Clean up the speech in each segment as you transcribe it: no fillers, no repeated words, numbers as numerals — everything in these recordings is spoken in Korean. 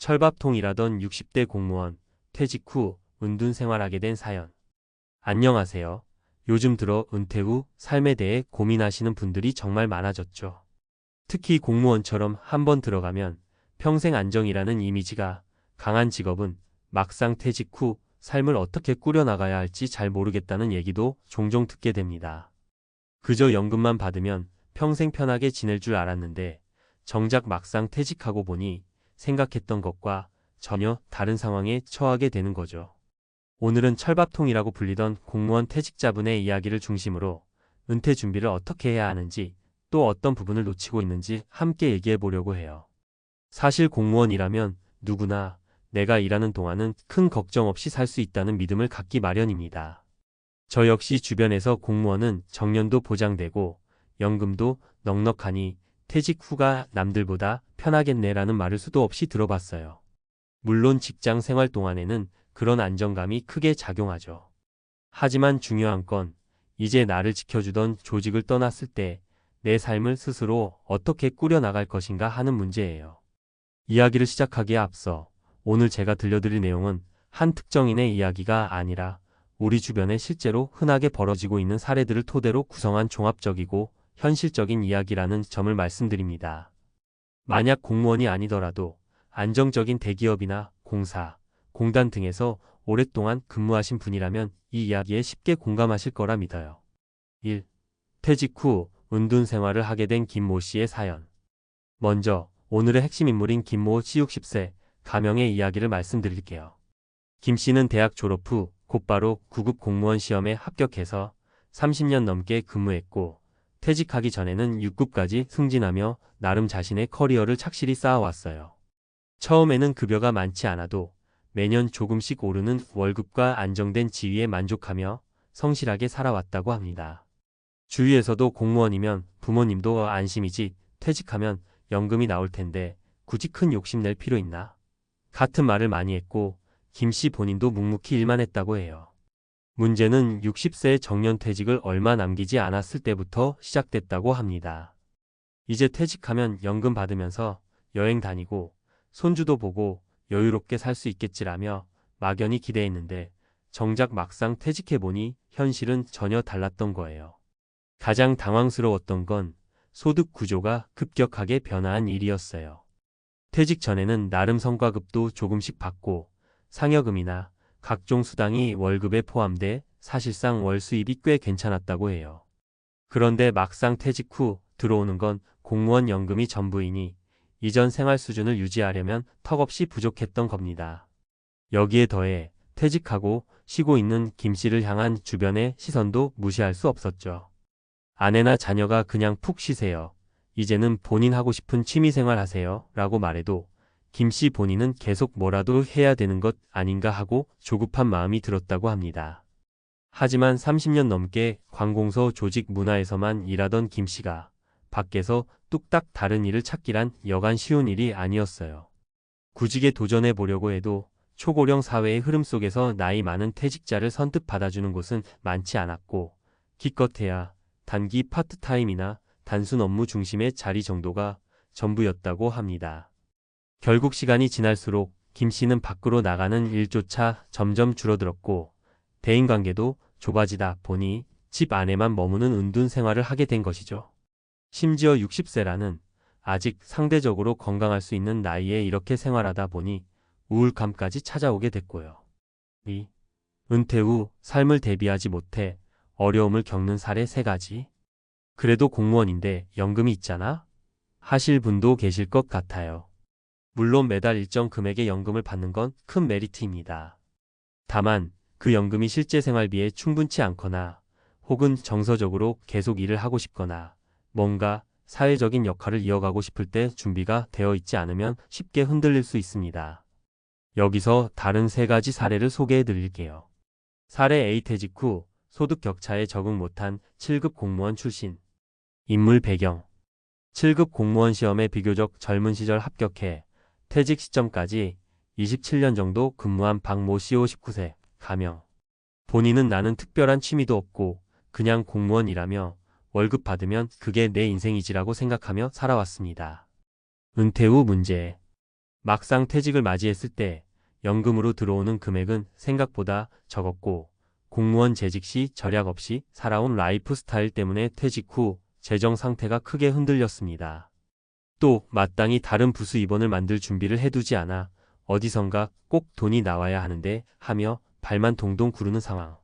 철밥통 일하던 60대 공무원, 퇴직 후 은둔 생활하게 된 사연. 안녕하세요. 요즘 들어 은퇴 후 삶에 대해 고민하시는 분들이 정말 많아졌죠. 특히 공무원처럼 한번 들어가면 평생 안정이라는 이미지가 강한 직업은 막상 퇴직 후 삶을 어떻게 꾸려나가야 할지 잘 모르겠다는 얘기도 종종 듣게 됩니다. 그저 연금만 받으면 평생 편하게 지낼 줄 알았는데 정작 막상 퇴직하고 보니 생각했던 것과 전혀 다른 상황에 처하게 되는 거죠. 오늘은 철밥통이라고 불리던 공무원 퇴직자분의 이야기를 중심으로 은퇴 준비를 어떻게 해야 하는지 또 어떤 부분을 놓치고 있는지 함께 얘기해 보려고 해요. 사실 공무원이라면 누구나 내가 일하는 동안은 큰 걱정 없이 살 수 있다는 믿음을 갖기 마련입니다. 저 역시 주변에서 공무원은 정년도 보장되고 연금도 넉넉하니 퇴직 후가 남들보다 편하겠네라는 말을 수도 없이 들어봤어요. 물론 직장 생활 동안에는 그런 안정감이 크게 작용하죠. 하지만 중요한 건 이제 나를 지켜주던 조직을 떠났을 때 내 삶을 스스로 어떻게 꾸려나갈 것인가 하는 문제예요. 이야기를 시작하기에 앞서 오늘 제가 들려드릴 내용은 한 특정인의 이야기가 아니라 우리 주변에 실제로 흔하게 벌어지고 있는 사례들을 토대로 구성한 종합적이고 현실적인 이야기라는 점을 말씀드립니다. 만약 공무원이 아니더라도 안정적인 대기업이나 공사, 공단 등에서 오랫동안 근무하신 분이라면 이 이야기에 쉽게 공감하실 거라 믿어요. 1. 퇴직 후 은둔 생활을 하게 된 김모 씨의 사연. 먼저 오늘의 핵심 인물인 김모 씨 60세 가명의 이야기를 말씀드릴게요. 김 씨는 대학 졸업 후 곧바로 9급 공무원 시험에 합격해서 30년 넘게 근무했고 퇴직하기 전에는 6급까지 승진하며 나름 자신의 커리어를 착실히 쌓아왔어요. 처음에는 급여가 많지 않아도 매년 조금씩 오르는 월급과 안정된 지위에 만족하며 성실하게 살아왔다고 합니다. 주위에서도 공무원이면 부모님도 안심이지 퇴직하면 연금이 나올 텐데 굳이 큰 욕심 낼 필요 있나? 같은 말을 많이 했고 김 씨 본인도 묵묵히 일만 했다고 해요. 문제는 60세의 정년퇴직을 얼마 남기지 않았을 때부터 시작됐다고 합니다. 이제 퇴직하면 연금 받으면서 여행 다니고 손주도 보고 여유롭게 살 수 있겠지라며 막연히 기대했는데 정작 막상 퇴직해보니 현실은 전혀 달랐던 거예요. 가장 당황스러웠던 건 소득 구조가 급격하게 변화한 일이었어요. 퇴직 전에는 나름 성과급도 조금씩 받고 상여금이나 각종 수당이 월급에 포함돼 사실상 월 수입이 꽤 괜찮았다고 해요. 그런데 막상 퇴직 후 들어오는 건 공무원 연금이 전부이니 이전 생활 수준을 유지하려면 턱없이 부족했던 겁니다. 여기에 더해 퇴직하고 쉬고 있는 김 씨를 향한 주변의 시선도 무시할 수 없었죠. 아내나 자녀가 그냥 푹 쉬세요. 이제는 본인 하고 싶은 취미생활 하세요. 라고 말해도 김 씨 본인은 계속 뭐라도 해야 되는 것 아닌가 하고 조급한 마음이 들었다고 합니다. 하지만 30년 넘게 관공서 조직 문화에서만 일하던 김 씨가 밖에서 뚝딱 다른 일을 찾기란 여간 쉬운 일이 아니었어요. 구직에 도전해 보려고 해도 초고령 사회의 흐름 속에서 나이 많은 퇴직자를 선뜻 받아주는 곳은 많지 않았고 기껏해야 단기 파트타임이나 단순 업무 중심의 자리 정도가 전부였다고 합니다. 결국 시간이 지날수록 김 씨는 밖으로 나가는 일조차 점점 줄어들었고 대인관계도 좁아지다 보니 집 안에만 머무는 은둔 생활을 하게 된 것이죠. 심지어 60세라는 아직 상대적으로 건강할 수 있는 나이에 이렇게 생활하다 보니 우울감까지 찾아오게 됐고요. 2. 은퇴 후 삶을 대비하지 못해 어려움을 겪는 사례 3가지. 그래도 공무원인데 연금이 있잖아? 하실 분도 계실 것 같아요. 물론 매달 일정 금액의 연금을 받는 건 큰 메리트입니다. 다만 그 연금이 실제 생활비에 충분치 않거나 혹은 정서적으로 계속 일을 하고 싶거나 뭔가 사회적인 역할을 이어가고 싶을 때 준비가 되어 있지 않으면 쉽게 흔들릴 수 있습니다. 여기서 다른 3가지 사례를 소개해 드릴게요. 사례 A. 퇴직 후 소득 격차에 적응 못한 7급 공무원 출신. 인물 배경. 7급 공무원 시험에 비교적 젊은 시절 합격해 퇴직 시점까지 27년 정도 근무한 박모 씨 59세, 가명. 본인은 나는 특별한 취미도 없고 그냥 공무원이라며 월급 받으면 그게 내 인생이지라고 생각하며 살아왔습니다. 은퇴 후 문제. 막상 퇴직을 맞이했을 때 연금으로 들어오는 금액은 생각보다 적었고 공무원 재직 시 절약 없이 살아온 라이프 스타일 때문에 퇴직 후 재정 상태가 크게 흔들렸습니다. 또 마땅히 다른 부수 입원을 만들 준비를 해두지 않아 어디선가 꼭 돈이 나와야 하는데 하며 발만 동동 구르는 상황.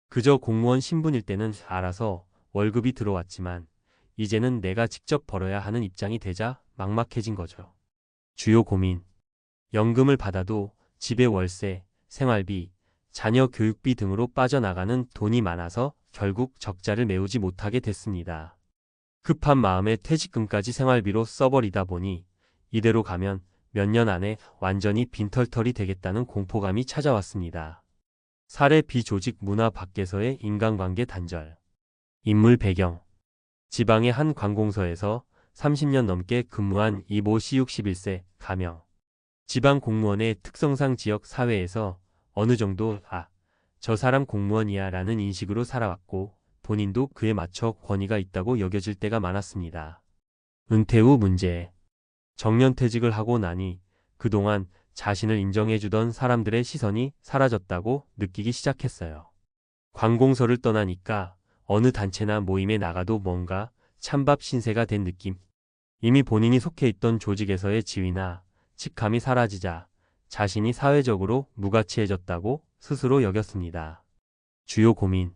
그저 공무원 신분일 때는 알아서 월급이 들어왔지만 이제는 내가 직접 벌어야 하는 입장이 되자 막막해진 거죠. 주요 고민. 연금을 받아도 집의 월세, 생활비, 자녀 교육비 등으로 빠져나가는 돈이 많아서 결국 적자를 메우지 못하게 됐습니다. 급한 마음에 퇴직금까지 생활비로 써버리다 보니 이대로 가면 몇 년 안에 완전히 빈털털이 되겠다는 공포감이 찾아왔습니다. 사례 비조직 문화 밖에서의 인간관계 단절. 인물 배경. 지방의 한 관공서에서 30년 넘게 근무한 이모 씨 61세 가명. 지방 공무원의 특성상 지역 사회에서 어느 정도 저 사람 공무원이야 라는 인식으로 살아왔고 본인도 그에 맞춰 권위가 있다고 여겨질 때가 많았습니다. 은퇴 후 문제. 정년퇴직을 하고 나니 그동안 자신을 인정해주던 사람들의 시선이 사라졌다고 느끼기 시작했어요. 관공서를 떠나니까 어느 단체나 모임에 나가도 뭔가 찬밥 신세가 된 느낌. 이미 본인이 속해 있던 조직에서의 지위나 직함이 사라지자 자신이 사회적으로 무가치해졌다고 스스로 여겼습니다. 주요 고민.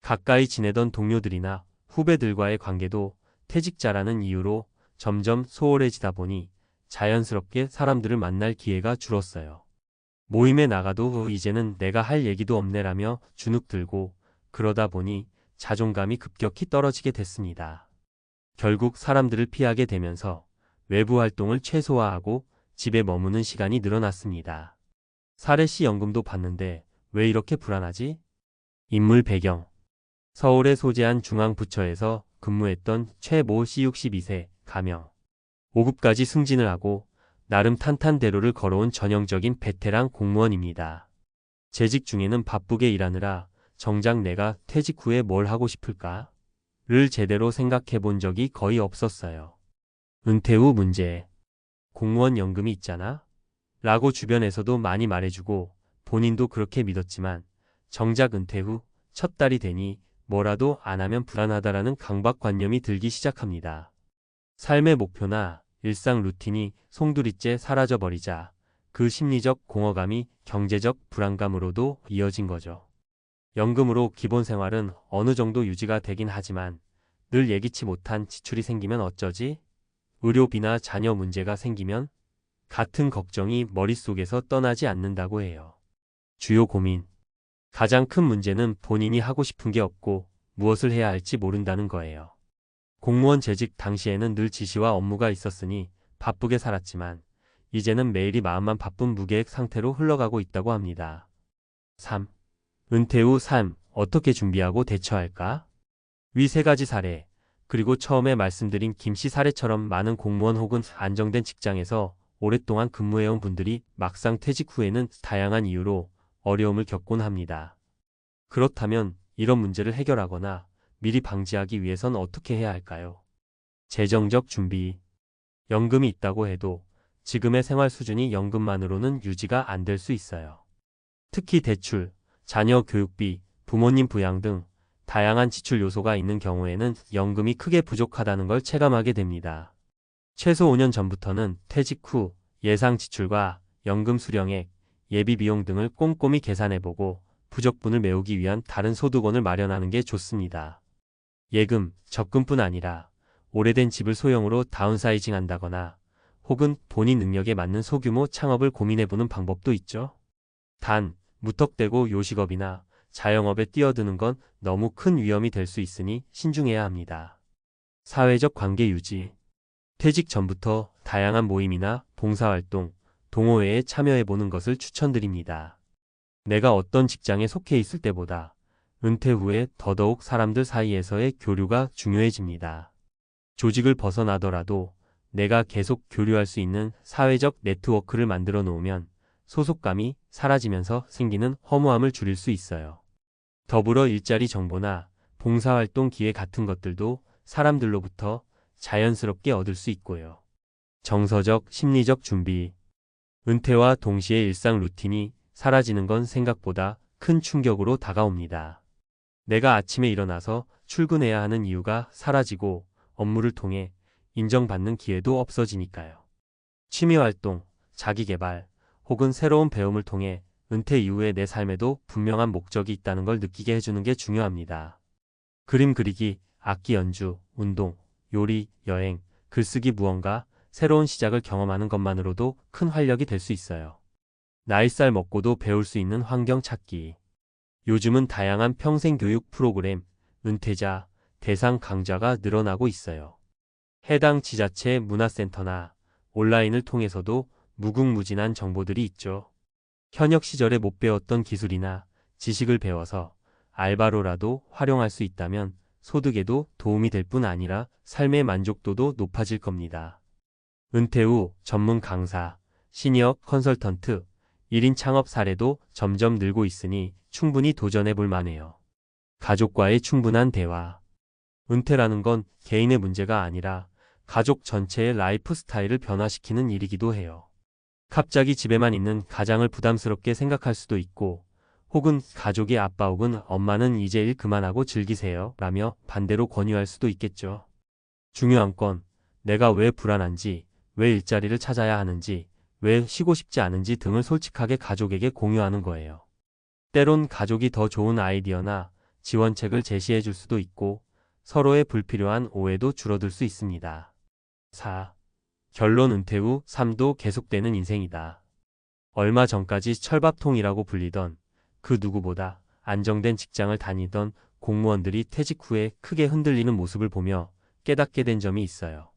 가까이 지내던 동료들이나 후배들과의 관계도 퇴직자라는 이유로 점점 소홀해지다 보니 자연스럽게 사람들을 만날 기회가 줄었어요. 모임에 나가도 이제는 내가 할 얘기도 없네라며 주눅 들고 그러다 보니 자존감이 급격히 떨어지게 됐습니다. 결국 사람들을 피하게 되면서 외부 활동을 최소화하고 집에 머무는 시간이 늘어났습니다. 사례시 연금도 받는데 왜 이렇게 불안하지? 인물 배경. 서울에 소재한 중앙부처에서 근무했던 최모 씨 62세 가명. 5급까지 승진을 하고 나름 탄탄대로를 걸어온 전형적인 베테랑 공무원입니다. 재직 중에는 바쁘게 일하느라 정작 내가 퇴직 후에 뭘 하고 싶을까? 를 제대로 생각해 본 적이 거의 없었어요. 은퇴 후 문제. 공무원 연금이 있잖아? 라고 주변에서도 많이 말해주고 본인도 그렇게 믿었지만 정작 은퇴 후 첫 달이 되니 뭐라도 안 하면 불안하다라는 강박관념이 들기 시작합니다. 삶의 목표나 일상 루틴이 송두리째 사라져버리자 그 심리적 공허감이 경제적 불안감으로도 이어진 거죠. 연금으로 기본 생활은 어느 정도 유지가 되긴 하지만 늘 예기치 못한 지출이 생기면 어쩌지? 의료비나 자녀 문제가 생기면 같은 걱정이 머릿속에서 떠나지 않는다고 해요. 주요 고민. 가장 큰 문제는 본인이 하고 싶은 게 없고 무엇을 해야 할지 모른다는 거예요. 공무원 재직 당시에는 늘 지시와 업무가 있었으니 바쁘게 살았지만 이제는 매일이 마음만 바쁜 무계획 상태로 흘러가고 있다고 합니다. 3. 은퇴 후 삶 어떻게 준비하고 대처할까? 위 세 가지 사례, 그리고 처음에 말씀드린 김 씨 사례처럼 많은 공무원 혹은 안정된 직장에서 오랫동안 근무해온 분들이 막상 퇴직 후에는 다양한 이유로 어려움을 겪곤 합니다. 그렇다면 이런 문제를 해결하거나 미리 방지하기 위해선 어떻게 해야 할까요? 재정적 준비. 연금이 있다고 해도 지금의 생활 수준이 연금만으로는 유지가 안 될 수 있어요. 특히 대출, 자녀 교육비, 부모님 부양 등 다양한 지출 요소가 있는 경우에는 연금이 크게 부족하다는 걸 체감하게 됩니다. 최소 5년 전부터는 퇴직 후 예상 지출과 연금 수령액, 예비 비용 등을 꼼꼼히 계산해보고 부족분을 메우기 위한 다른 소득원을 마련하는 게 좋습니다. 예금, 적금뿐 아니라 오래된 집을 소형으로 다운사이징 한다거나 혹은 본인 능력에 맞는 소규모 창업을 고민해보는 방법도 있죠. 단, 무턱대고 요식업이나 자영업에 뛰어드는 건 너무 큰 위험이 될 수 있으니 신중해야 합니다. 사회적 관계 유지. 퇴직 전부터 다양한 모임이나 봉사활동, 동호회에 참여해보는 것을 추천드립니다. 내가 어떤 직장에 속해 있을 때보다 은퇴 후에 더더욱 사람들 사이에서의 교류가 중요해집니다. 조직을 벗어나더라도 내가 계속 교류할 수 있는 사회적 네트워크를 만들어 놓으면 소속감이 사라지면서 생기는 허무함을 줄일 수 있어요. 더불어 일자리 정보나 봉사활동 기회 같은 것들도 사람들로부터 자연스럽게 얻을 수 있고요. 정서적, 심리적 준비. 은퇴와 동시에 일상 루틴이 사라지는 건 생각보다 큰 충격으로 다가옵니다. 내가 아침에 일어나서 출근해야 하는 이유가 사라지고 업무를 통해 인정받는 기회도 없어지니까요. 취미활동, 자기개발, 혹은 새로운 배움을 통해 은퇴 이후의 내 삶에도 분명한 목적이 있다는 걸 느끼게 해주는 게 중요합니다. 그림 그리기, 악기 연주, 운동, 요리, 여행, 글쓰기 무언가 새로운 시작을 경험하는 것만으로도 큰 활력이 될 수 있어요. 나이살 먹고도 배울 수 있는 환경 찾기. 요즘은 다양한 평생교육 프로그램, 은퇴자, 대상 강좌가 늘어나고 있어요. 해당 지자체 문화센터나 온라인을 통해서도 무궁무진한 정보들이 있죠. 현역 시절에 못 배웠던 기술이나 지식을 배워서 알바로라도 활용할 수 있다면 소득에도 도움이 될 뿐 아니라 삶의 만족도도 높아질 겁니다. 은퇴 후 전문 강사, 시니어 컨설턴트, 1인 창업 사례도 점점 늘고 있으니 충분히 도전해 볼 만해요. 가족과의 충분한 대화. 은퇴라는 건 개인의 문제가 아니라 가족 전체의 라이프 스타일을 변화시키는 일이기도 해요. 갑자기 집에만 있는 가장을 부담스럽게 생각할 수도 있고, 혹은 가족의 아빠 혹은 엄마는 이제 일 그만하고 즐기세요 라며 반대로 권유할 수도 있겠죠. 중요한 건 내가 왜 불안한지, 왜 일자리를 찾아야 하는지, 왜 쉬고 싶지 않은지 등을 솔직하게 가족에게 공유하는 거예요. 때론 가족이 더 좋은 아이디어나 지원책을 제시해 줄 수도 있고 서로의 불필요한 오해도 줄어들 수 있습니다. 4. 결론 은퇴 후 삶도 계속되는 인생이다. 얼마 전까지 철밥통이라고 불리던 그 누구보다 안정된 직장을 다니던 공무원들이 퇴직 후에 크게 흔들리는 모습을 보며 깨닫게 된 점이 있어요.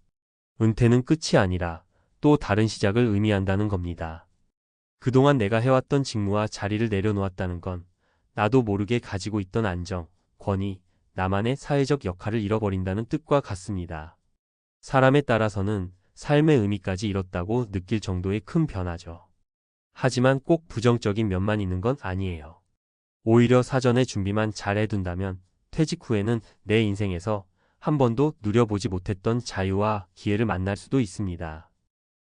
은퇴는 끝이 아니라 또 다른 시작을 의미한다는 겁니다. 그동안 내가 해왔던 직무와 자리를 내려놓았다는 건 나도 모르게 가지고 있던 안정, 권위, 나만의 사회적 역할을 잃어버린다는 뜻과 같습니다. 사람에 따라서는 삶의 의미까지 잃었다고 느낄 정도의 큰 변화죠. 하지만 꼭 부정적인 면만 있는 건 아니에요. 오히려 사전에 준비만 잘 해둔다면 퇴직 후에는 내 인생에서 한 번도 누려보지 못했던 자유와 기회를 만날 수도 있습니다.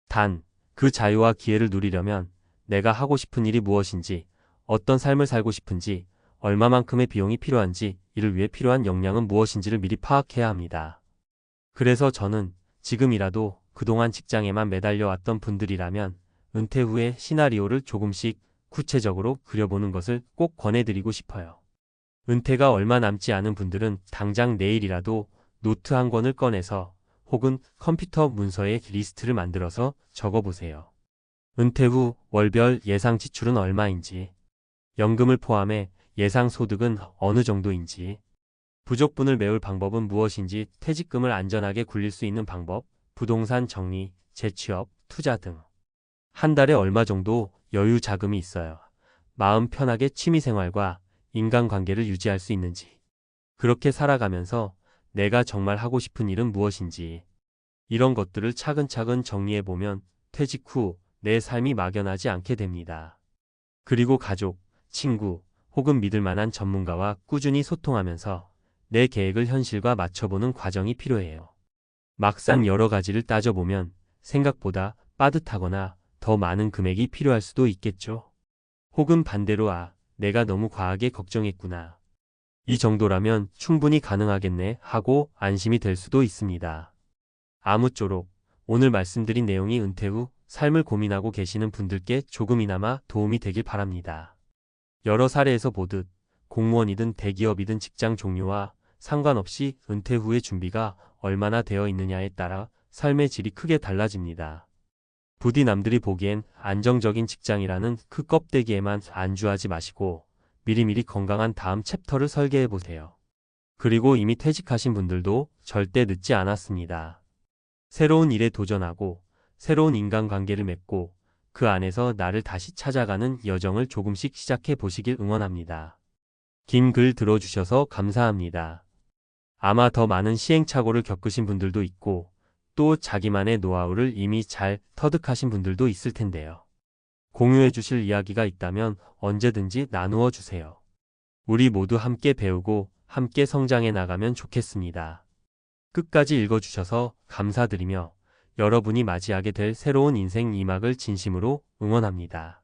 단, 그 자유와 기회를 누리려면 내가 하고 싶은 일이 무엇인지, 어떤 삶을 살고 싶은지, 얼마만큼의 비용이 필요한지, 이를 위해 필요한 역량은 무엇인지를 미리 파악해야 합니다. 그래서 저는 지금이라도 그동안 직장에만 매달려 왔던 분들이라면 은퇴 후의 시나리오를 조금씩 구체적으로 그려보는 것을 꼭 권해드리고 싶어요. 은퇴가 얼마 남지 않은 분들은 당장 내일이라도 노트 한 권을 꺼내서 혹은 컴퓨터 문서에 리스트를 만들어서 적어보세요. 은퇴 후 월별 예상 지출은 얼마인지, 연금을 포함해 예상 소득은 어느 정도인지, 부족분을 메울 방법은 무엇인지, 퇴직금을 안전하게 굴릴 수 있는 방법, 부동산 정리, 재취업, 투자 등. 한 달에 얼마 정도 여유 자금이 있어요. 마음 편하게 취미생활과 인간관계를 유지할 수 있는지. 그렇게 살아가면서 내가 정말 하고 싶은 일은 무엇인지. 이런 것들을 차근차근 정리해보면 퇴직 후 내 삶이 막연하지 않게 됩니다. 그리고 가족, 친구, 혹은 믿을 만한 전문가와 꾸준히 소통하면서 내 계획을 현실과 맞춰보는 과정이 필요해요. 막상 여러 가지를 따져보면 생각보다 빠듯하거나 더 많은 금액이 필요할 수도 있겠죠. 혹은 반대로 내가 너무 과하게 걱정했구나. 이 정도라면 충분히 가능하겠네 하고 안심이 될 수도 있습니다. 아무쪼록 오늘 말씀드린 내용이 은퇴 후 삶을 고민하고 계시는 분들께 조금이나마 도움이 되길 바랍니다. 여러 사례에서 보듯 공무원이든 대기업이든 직장 종류와 상관없이 은퇴 후의 준비가 얼마나 되어 있느냐에 따라 삶의 질이 크게 달라집니다. 부디 남들이 보기엔 안정적인 직장이라는 그 껍데기에만 안주하지 마시고 미리미리 건강한 다음 챕터를 설계해 보세요. 그리고 이미 퇴직하신 분들도 절대 늦지 않았습니다. 새로운 일에 도전하고 새로운 인간관계를 맺고 그 안에서 나를 다시 찾아가는 여정을 조금씩 시작해 보시길 응원합니다. 긴 글 들어주셔서 감사합니다. 아마 더 많은 시행착오를 겪으신 분들도 있고 또 자기만의 노하우를 이미 잘 터득하신 분들도 있을 텐데요. 공유해 주실 이야기가 있다면 언제든지 나누어 주세요. 우리 모두 함께 배우고 함께 성장해 나가면 좋겠습니다. 끝까지 읽어주셔서 감사드리며 여러분이 맞이하게 될 새로운 인생 2막을 진심으로 응원합니다.